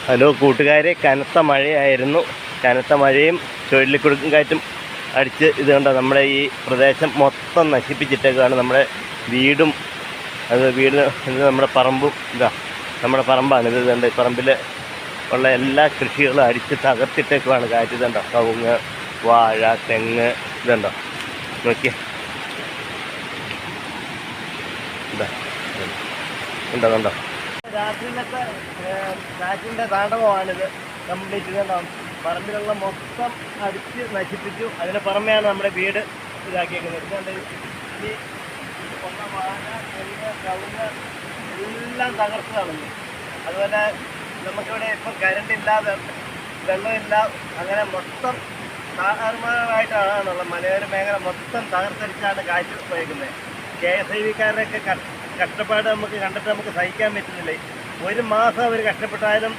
Hello കൂട്ടുകാരെ, കനത്ത മഴയായിരുന്നു. കനത്ത മഴയും ചുഴലിക്കൊടുങ്കാറ്റും അടിച്ച് ഇത് കണ്ടോ, നമ്മുടെ ഈ പ്രദേശം മൊത്തം നശിപ്പിച്ചിട്ടേക്കാണ്. നമ്മുടെ വീടും വീട് നമ്മുടെ പറമ്പും ഇതാ നമ്മുടെ പറമ്പാണ്. ഇത് കണ്ടോ, പറമ്പിൽ ഉള്ള എല്ലാ കൃഷികളും അടിച്ച് തകർത്തിട്ടേക്കുവാണ് കാറ്റ്. ഇതുണ്ടോ, കവുങ്ങ്, വാഴ, തെങ്ങ്, ഇതുണ്ടോ നോക്കിയേ, ഇതാ ഉണ്ടോ കണ്ടോ. രാത്രിയിലത്തെ കാറ്റിൻ്റെ താണ്ഡവമാണിത്. കംപ്ലീറ്റ് ഇതുണ്ടോ, പറമ്പിലുള്ള മൊത്തം അടിച്ച് നശിപ്പിച്ചു. അതിന് പുറമെയാണ് നമ്മുടെ വീട് ഇതാക്കിയേക്കുന്നത്. ഇതുകൊണ്ട് ഈ കൊന്ന വാഴ, തെങ്ങ്, കവുങ്ങ് എല്ലാം തകർത്ത് കളഞ്ഞു. അതുപോലെ നമുക്കിവിടെ ഇപ്പം കരണ്ടില്ലാതെ വെള്ളമില്ല, അങ്ങനെ മൊത്തം താറുമാറായിട്ടാണുള്ളത്. മലയോര മേഖല മൊത്തം തകർത്തടിച്ചാണ് കാറ്റ് പോയേക്കുന്നത്. KSIV-കാരുടെയൊക്കെ കഷ്ടപ്പാട് നമുക്ക് കണ്ടിട്ട് നമുക്ക് സഹിക്കാൻ പറ്റുന്നില്ല. ഒരു മാസം അവർ കഷ്ടപ്പെട്ടാലും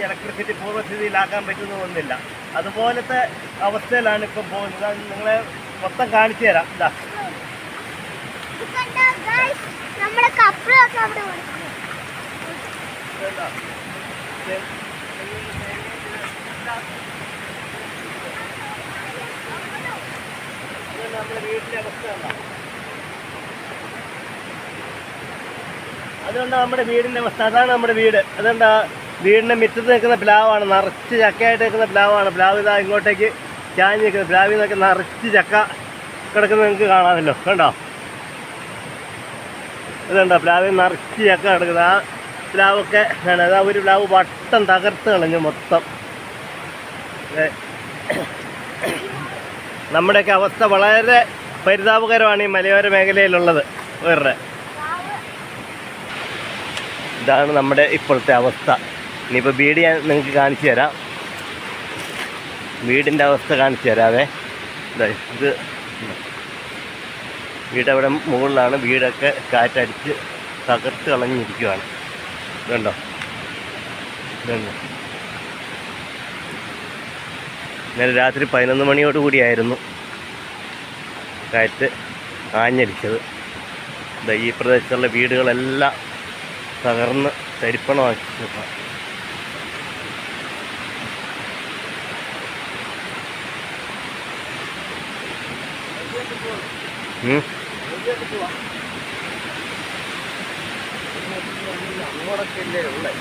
ഇലക്ട്രിസിറ്റി പൂർവ്വസ്ഥിതിയിലാക്കാൻ പറ്റുന്നൊന്നുമില്ല. അതുപോലത്തെ അവസ്ഥയിലാണ് ഇപ്പം പോകുന്നത്. അത് നിങ്ങളെ മൊത്തം കാണിച്ചു തരാം. ഇതാ നമ്മുടെ വീട്ടിലെ അവസ്ഥ ഉണ്ടാവും. അതുകൊണ്ട് നമ്മുടെ വീടിൻ്റെ അവസ്ഥ അതാണ്. നമ്മുടെ വീട് അതുകൊണ്ട് വീടിൻ്റെ മുറ്റത്ത് നിൽക്കുന്ന പ്ലാവാണ്, നിറച്ച് ചക്കയായിട്ട് നിൽക്കുന്ന പ്ലാവാണ്. പ്ലാവ് ഇതാ ഇങ്ങോട്ടേക്ക് ചാഞ്ഞ് നിൽക്കുന്നത്. പ്ലാവിൽ നിന്നൊക്കെ നിറച്ച് ചക്ക കിടക്കുന്നത് നിങ്ങൾക്ക് കാണാമല്ലോ, കണ്ടോ. ഇതുണ്ടോ, പ്ലാവിൽ നിറച്ച് ചക്ക കിടക്കുന്നത്. ആ പ്ലാവൊക്കെ അതാ ഒരു പ്ലാവ് വട്ടം തകർത്ത് കളഞ്ഞു മൊത്തം. നമ്മുടെയൊക്കെ അവസ്ഥ വളരെ പരിതാപകരമാണ് ഈ മലയോര മേഖലയിലുള്ളത്. വേറെ ഇതാണ് നമ്മുടെ ഇപ്പോഴത്തെ അവസ്ഥ. ഇനിയിപ്പോൾ വീട് ഞാൻ നിങ്ങൾക്ക് കാണിച്ചു തരാം. വീടിൻ്റെ അവസ്ഥ കാണിച്ചു തരാവേ. ഇത് വീടവിടെ മുകളിലാണ്. വീടൊക്കെ കാറ്റടിച്ച് തകർത്ത് കളഞ്ഞിരിക്കുകയാണ്. ഇതുണ്ടോ, ഇതുണ്ടോ. ഇന്നലെ രാത്രി 11 മണിയോടുകൂടിയായിരുന്നു കാറ്റ് ആഞ്ഞടിച്ചത്. ഈ പ്രദേശത്തുള്ള വീടുകളെല്ലാം തകർന്ന് തരിപ്പണമാക്കി. അങ്ങോട്ടൊക്കെ ഇല്ലേ ഉള്ളേ.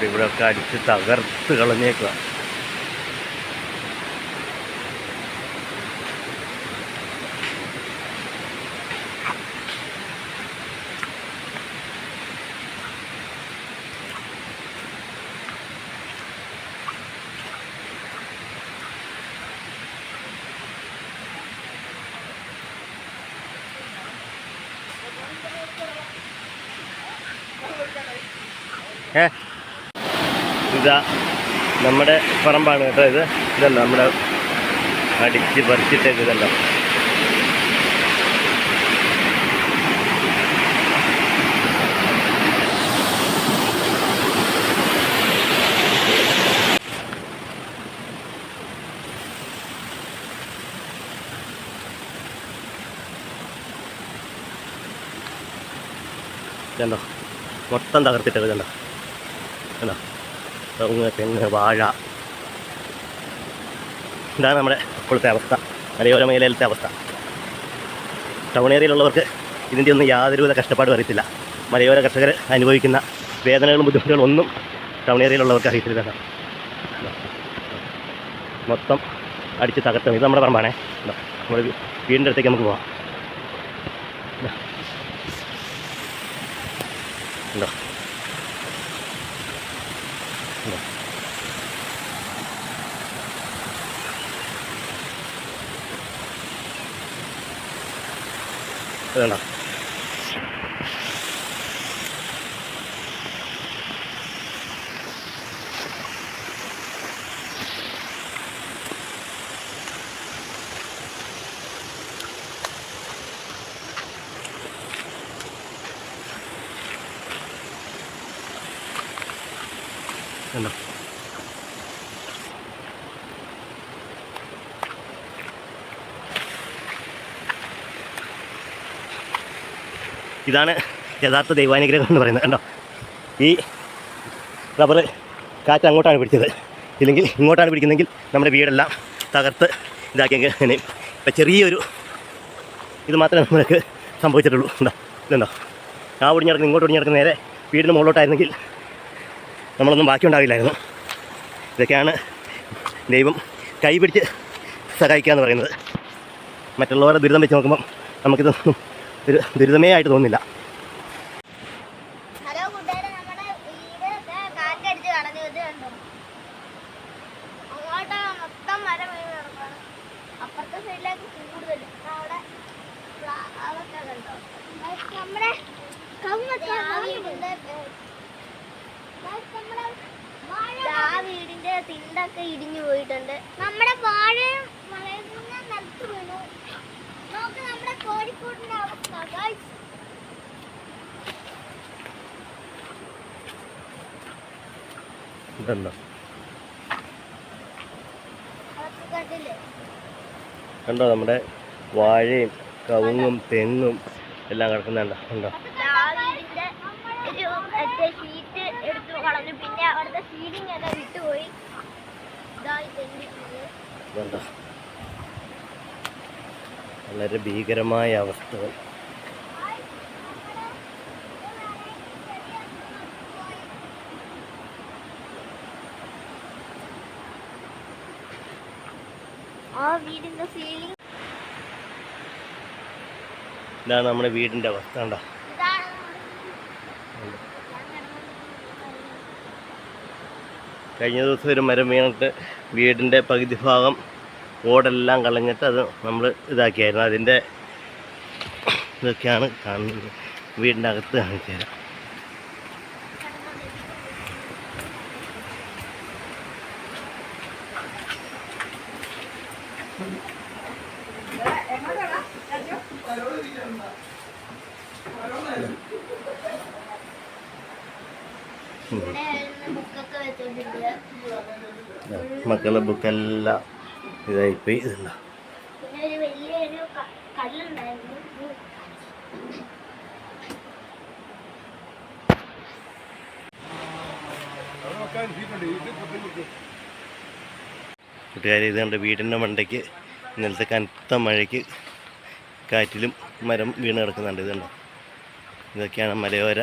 ഇവിടെയൊക്കെ അടിച്ച് തകർത്ത് കളഞ്ഞേക്കുക. ഇതാ നമ്മുടെ പറമ്പാണ് കേട്ടോ. ഇതല്ല നമ്മുടെ അടിച്ച് പറിച്ചിട്ടേക്ക്. ഇതല്ല ഇതല്ലോ മൊത്തം തകർത്തിട്ടേക്ക്. ഇതല്ലോ കണ്ടോ, കവുങ്ങ്, തെങ്ങ്, വാഴ. ഇതാണ് നമ്മുടെ ഇപ്പോഴത്തെ അവസ്ഥ, മലയോര മേഖലയിലത്തെ അവസ്ഥ. ടൗൺ ഏരിയയിലുള്ളവർക്ക് ഇതിൻ്റെ ഒന്നും യാതൊരുവിധ കഷ്ടപ്പാടും അറിയത്തില്ല. മലയോര കർഷകർ അനുഭവിക്കുന്ന വേദനകളും ബുദ്ധിമുട്ടുകളും ഒന്നും ടൗൺ ഏരിയയിലുള്ളവർക്ക് അറിയത്തില്ല. മൊത്തം അടിച്ച് തകർത്തത്. ഇത് നമ്മുടെ പറമ്പാണേ. നമ്മുടെ വീടിൻ്റെ അടുത്തേക്ക് നമുക്ക് പോവാം. ഉണ്ടോ, വേണ്ട. കണ്ടോ. ഇതാണ് യഥാർത്ഥ ദൈവാനുഗ്രഹം എന്ന് പറയുന്നത്. കണ്ടോ, ഈ റബ്ബർ കാറ്റ് അങ്ങോട്ടാണ് പിടിച്ചത്, ഇല്ലെങ്കിൽ ഇങ്ങോട്ടാണ് പിടിക്കുന്നതെങ്കിൽ നമ്മുടെ വീടെല്ലാം തകർത്ത് ഇതാക്കിയെങ്കിൽ ഇങ്ങനെ ഇപ്പം ചെറിയൊരു ഇത് മാത്രമേ നമ്മൾക്ക് സംഭവിച്ചിട്ടുള്ളൂ. ഉണ്ടോ, ഇതുണ്ടോ, ആ ഒടിഞ്ഞ് കിടക്കുന്ന ഇങ്ങോട്ട് ഒടിഞ്ഞ് കിടക്കുന്ന നേരെ വീടിന് മുകളിലോട്ടായിരുന്നെങ്കിൽ നമ്മളൊന്നും ബാക്കി ഉണ്ടാവില്ലായിരുന്നു. ഇതൊക്കെയാണ് ദൈവം കൈപിടിച്ച് സഹായിക്കുക എന്ന് പറയുന്നത്. മറ്റുള്ളവരുടെ ദുരിതം വെച്ച് നോക്കുമ്പം നമുക്കിതൊന്നും ഒരു ദുരിതമേ ആയിട്ട് തോന്നുന്നില്ല. വീടിന്റെ തിണ്ടൊക്കെ ഇടിഞ്ഞു പോയിട്ടുണ്ട്. നമ്മുടെ വാഴയും നിലത്ത് വീണു. നോക്ക് നമ്മുടെ കോഴിക്കോടിന്റെ അവസ്ഥ ഗൈസ്. കണ്ടോ, നമ്മുടെ വാഴയും കവുങ്ങും തെങ്ങും എല്ലാം കിടക്കുന്നുണ്ടോ. ഉണ്ടോ, ഷീറ്റ് എടുത്തു കളഞ്ഞു. പിന്നെ അവിടുത്തെ സീലിംഗ് എല്ലാം വിട്ടുപോയി. വളരെ ഭീകരമായ അവസ്ഥകൾ. വീടിന്റെ സീലിംഗ് ഇതാണ് നമ്മുടെ വീടിന്റെ അവസ്ഥ. കണ്ടോ, കഴിഞ്ഞ ദിവസം ഒരു മരം വീണിട്ട് വീടിൻ്റെ പകുതി ഭാഗം ഓടെല്ലാം കളഞ്ഞിട്ട് അത് നമ്മൾ ഇതാക്കിയായിരുന്നു. അതിൻ്റെ ഇതൊക്കെയാണ് കാണുന്നത്. വീടിൻ്റെ അകത്ത് കാണിച്ചു തരാം. മക്കളുടെ ബുക്കെല്ലാം ഇതായിപ്പോയി. ഇതല്ല, കൂട്ടുകാരെ, ഇതുകൊണ്ട് വീടിൻ്റെ മണ്ടയ്ക്ക് ഇന്നലത്തെ കനത്ത മഴയ്ക്ക് കാറ്റിലും മരം വീണ് കിടക്കുന്നുണ്ട്. ഇതുണ്ടോ, ഇതൊക്കെയാണ് മലയോര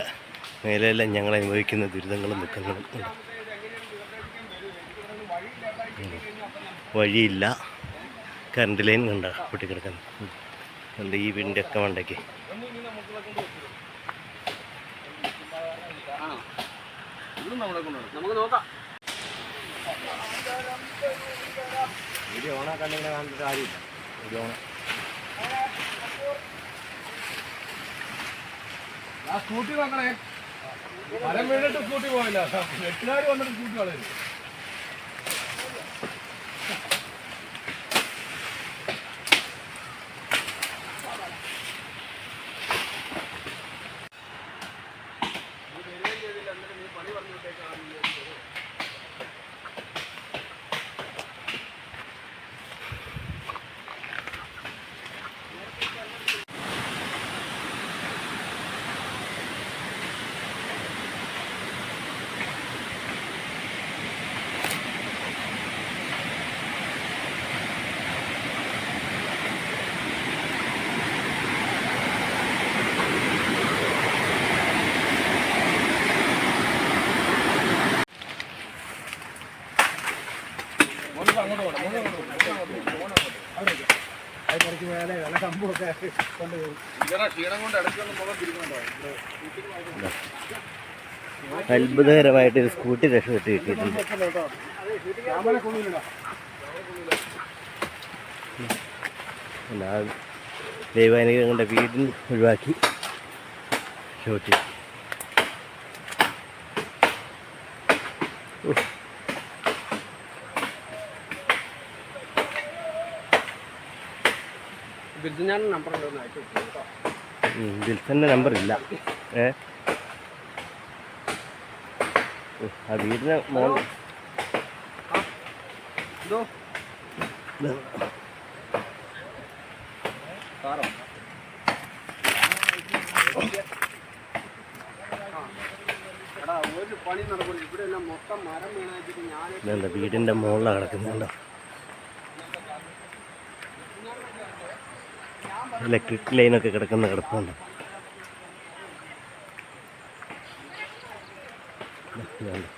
മേലെല്ലാം ഞങ്ങൾ അനുഭവിക്കുന്ന ദുരിതങ്ങളും ദുഃഖങ്ങളും. വഴിയില്ല, കറണ്ട് ലൈൻ കണ്ട പൊട്ടിക്കിടക്കുന്നത് ഈ വീടിൻ്റെ ഒക്കെ മണ്ടയ്ക്ക്. നമുക്ക് നോക്കാം. വീഡിയോ ഓണാക്കണ്ടെങ്കിൽ കാണേണ്ട കാര്യമില്ല. വീഡിയോ ഓണ സ്കൂട്ടി നോക്കണേ. മരം വീണിട്ട് സ്കൂട്ടി പോയില്ല. എട്ടുകാർ വന്നിട്ട് സ്കൂട്ടി കളയരുത്. അത്ഭുതകരമായിട്ട് ഒരു സ്കൂട്ടി രക്ഷപ്പെട്ട് കിട്ടിയിട്ടുണ്ട്. ദൈവാനുഗ്രഹങ്ങളുടെ വീടിന് ഒഴിവാക്കി ഷോട്ടി. ദിൽസന്റെ നമ്പർ ഇല്ല. ആ വീടിന് മോൾ എന്തോ കാറോ എടാ ഒരു പണി നടക്കില്ല ഇവിടെ എല്ലാം മൊത്തം മരം വീണായിട്ട് ഞാൻ ഇതെന്താ വീടിൻ്റെ മുകളിലാണ് കിടക്കുന്നുണ്ടോ ഇലക്ട്രിക് ലൈനൊക്കെ കിടക്കുന്ന കിടപ്പുണ്ട് ഇതുണ്ട്.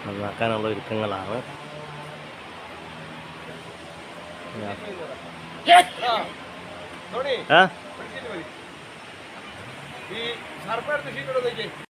നന്നാക്കാനുള്ള ഒരുക്കങ്ങളാണ് ആ ഈ സർക്കാർ ഷീറ്റ്